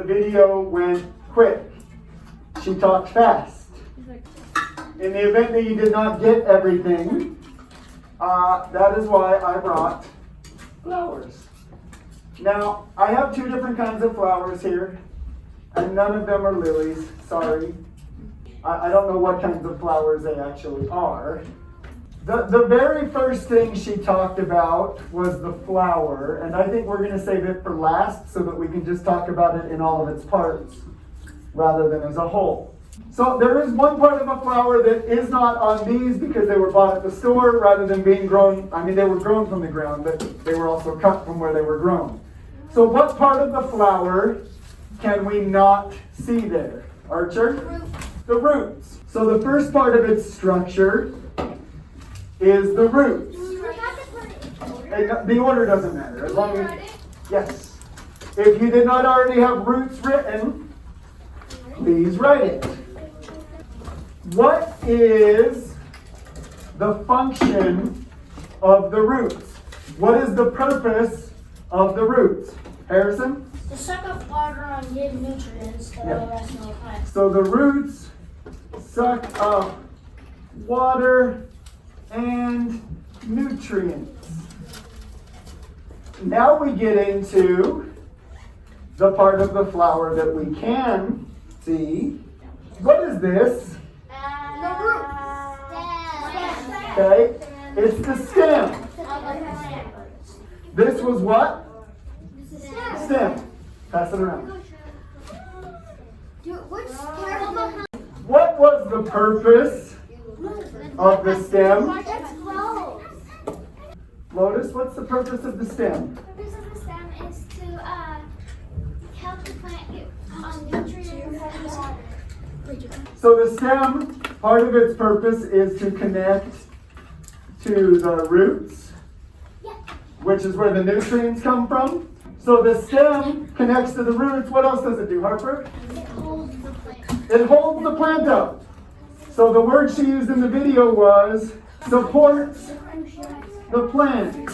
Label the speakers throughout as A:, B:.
A: the video went quick. She talked fast. In the event that you did not get everything, that is why I brought flowers. Now, I have two different kinds of flowers here, and none of them are lilies, sorry. I don't know what kinds of flowers they actually are. The very first thing she talked about was the flower, and I think we're going to save it for last so that we can just talk about it in all of its parts rather than as a whole. So there is one part of a flower that is not on these because they were bought at the store rather than being grown. I mean, they were grown from the ground, but they were also cut from where they were grown. So what part of the flower can we not see there? Archer? The roots. So the first part of its structure is the roots. The order doesn't matter. As long as, yes. If you did not already have roots written, please write it. What is the function of the roots? What is the purpose of the roots? Harrison?
B: To suck up water and give nutrients to the rest of the plant.
A: So the roots suck up water and nutrients. Now we get into the part of the flower that we can see. What is this?
B: The root.
A: Okay, it's the stem. This was what? Stem. Pass it around. What was the purpose of the stem? Lotus, what's the purpose of the stem?
C: The purpose of the stem is to help the plant get nutrients and water.
A: So the stem, part of its purpose is to connect to the roots, which is where the nutrients come from. So the stem connects to the roots. What else does it do, Harper?
C: It holds the plant.
A: It holds the plant up. So the word she used in the video was supports the plant.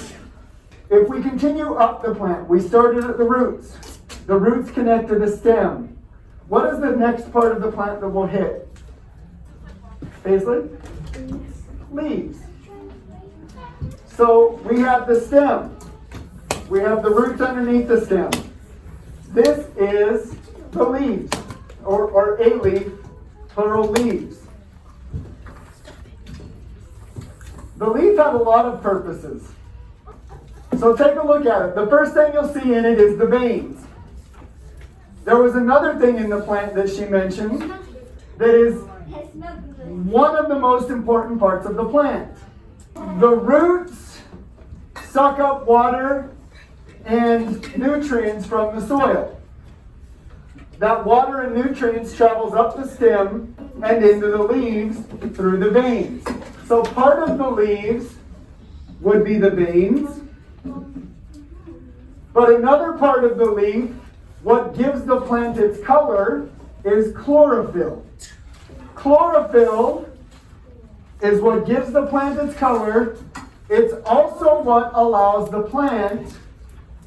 A: If we continue up the plant, we started at the roots. The roots connect to the stem. What is the next part of the plant that we'll hit? Paisley? Leaves. So we have the stem. We have the roots underneath the stem. This is the leaves, or a leaf, plural leaves. The leaf had a lot of purposes. So take a look at it. The first thing you'll see in it is the veins. There was another thing in the plant that she mentioned that is one of the most important parts of the plant. The roots suck up water and nutrients from the soil. That water and nutrients travels up the stem and into the leaves through the veins. So part of the leaves would be the veins. But another part of the leaf, what gives the plant its color, is chlorophyll. Chlorophyll is what gives the plant its color. It's also what allows the plant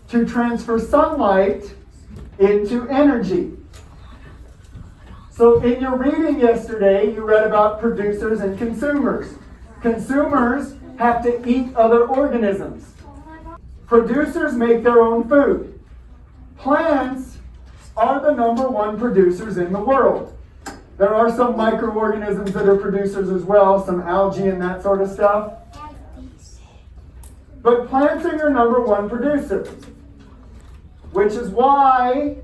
A: to transfer sunlight into energy. So in your reading yesterday, you read about producers and consumers. Consumers have to eat other organisms. Producers make their own food. Plants are the #1 producers in the world. There are some microorganisms that are producers as well, some algae and that sort of stuff. But plants are your #1 producer, which is why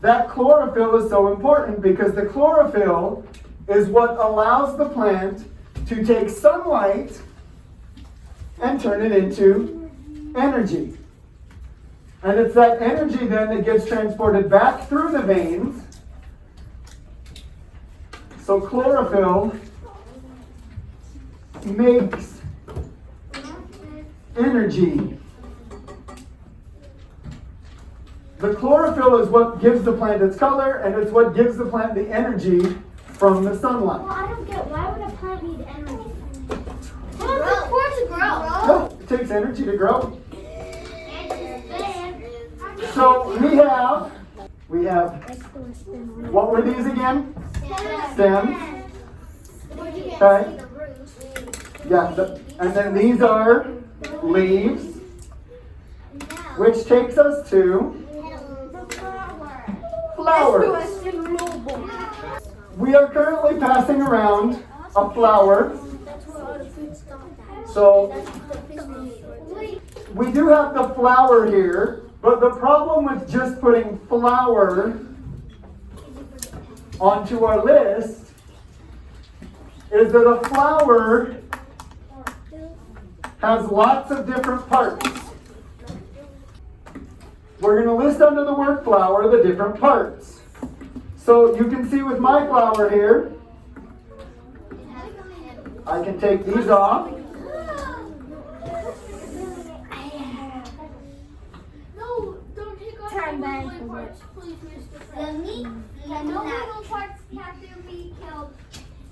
A: that chlorophyll is so important, because the chlorophyll is what allows the plant to take sunlight and turn it into energy. And it's that energy then that gets transported back through the veins. So chlorophyll makes energy. The chlorophyll is what gives the plant its color, and it's what gives the plant the energy from the sunlight.
C: Well, I don't get, why would a plant need energy? To grow.
A: No, it takes energy to grow. So we have We have, what were these again? Stems. Okay. Yeah, and then these are leaves, which takes us to flowers. We are currently passing around a flower. So we do have the flower here, but the problem with just putting flower onto our list is that a flower has lots of different parts. We're going to list under the word flower the different parts. So you can see with my flower here, I can take these off.
C: No, don't take off the little parts, please, Mr. Frank. No little parts have to be killed.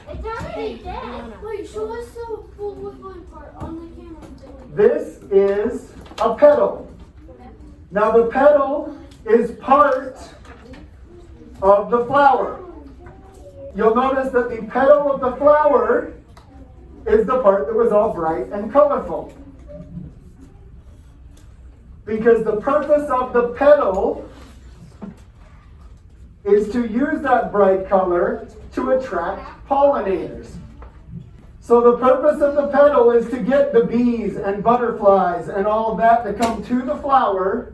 C: It's already dead. Wait, show us the full woodland part on the camera.
A: This is a petal. Now the petal is part of the flower. You'll notice that the petal of the flower is the part that was all bright and colorful. Because the purpose of the petal is to use that bright color to attract pollinators. So the purpose of the petal is to get the bees and butterflies and all of that to come to the flower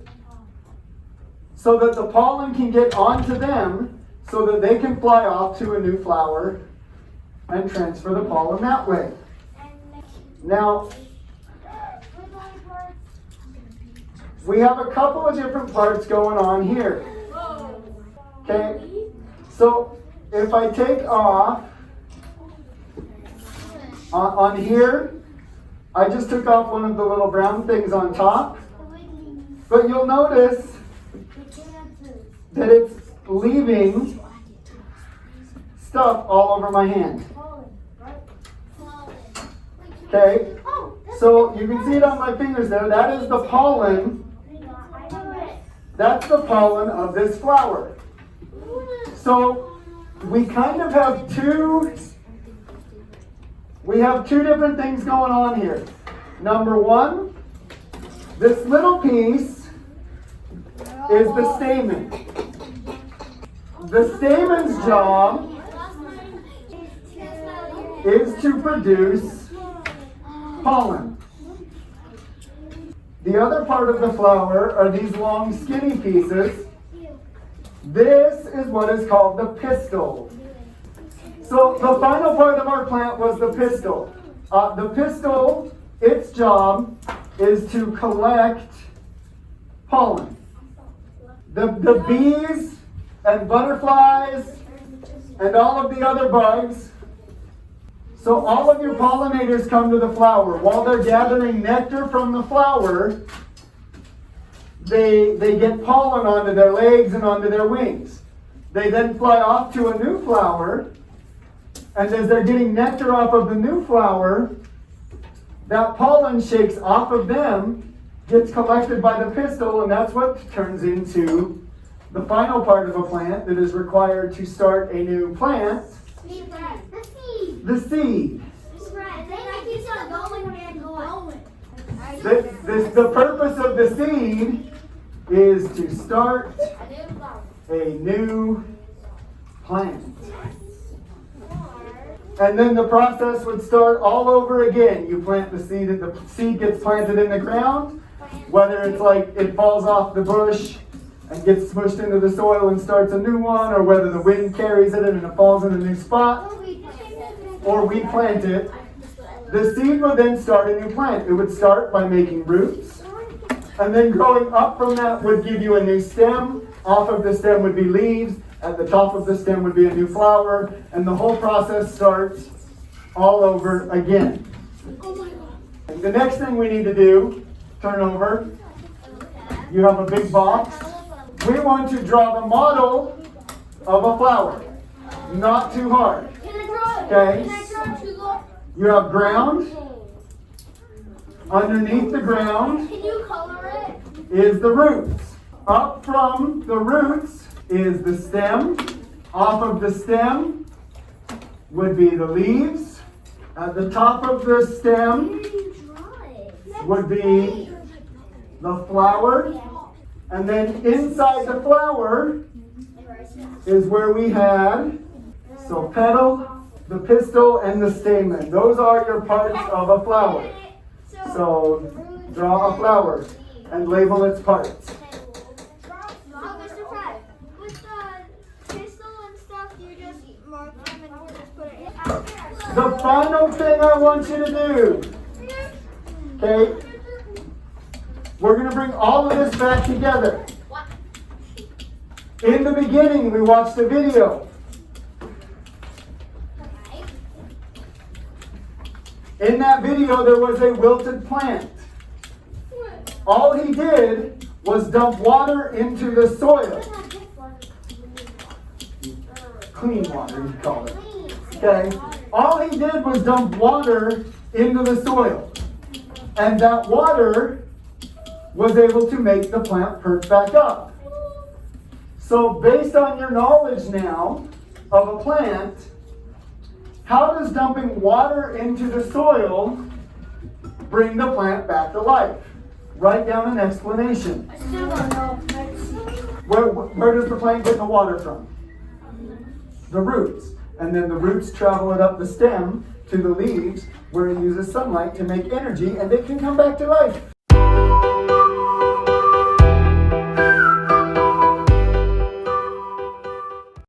A: so that the pollen can get onto them so that they can fly off to a new flower and transfer the pollen that way. Now, we have a couple of different parts going on here. Okay, so if I take off on here, I just took off one of the little brown things on top, but you'll notice that it's leaving stuff all over my hand. Okay, so you can see it on my fingers there. That is the pollen. That's the pollen of this flower. So we kind of have two different things going on here. Number one, this little piece is the stamen. The stamen's job is to produce pollen. The other part of the flower are these long skinny pieces. This is what is called the pistil. So the final part of our plant was the pistil. The pistil, its job is to collect pollen. The bees and butterflies and all of the other bugs. So all of your pollinators come to the flower. While they're gathering nectar from the flower, they get pollen onto their legs and onto their wings. They then fly off to a new flower, and as they're getting nectar off of the new flower, that pollen shakes off of them, gets collected by the pistil, and that's what turns into the final part of a plant that is required to start a new plant. The seed. The purpose of the seed is to start a new plant. And then the process would start all over again. You plant the seed, and the seed gets planted in the ground, whether it's like it falls off the bush and gets smushed into the soil and starts a new one, or whether the wind carries it and it falls in a new spot, or we plant it. The seed would then start a new plant. It would start by making roots, and then growing up from that would give you a new stem. Off of the stem would be leaves. At the top of the stem would be a new flower, and the whole process starts all over again. And the next thing we need to do, turn over. You have a big box. We want to draw the model of a flower. Not too hard. Okay? You have ground. Underneath the ground
C: Can you color it?
A: is the roots. Up from the roots is the stem. Off of the stem would be the leaves. At the top of the stem would be the flower. And then inside the flower is where we had, so petal, the pistil, and the stamen. Those are your parts of a flower. So draw a flower and label its parts.
C: Mr. Fry, with the pistol and stuff, you just mark them and we'll just put it in.
A: The final thing I want you to do, okay, we're going to bring all of this back together. In the beginning, we watched a video. In that video, there was a wilted plant. All he did was dump water into the soil. Clean water, you call it. Okay? All he did was dump water into the soil. And that water was able to make the plant perk back up. So based on your knowledge now of a plant, how does dumping water into the soil bring the plant back to life? Write down an explanation.
B: I still don't know.
A: Where does the plant get the water from? The roots. And then the roots travel it up the stem to the leaves where it uses sunlight to make energy and it can come back to life.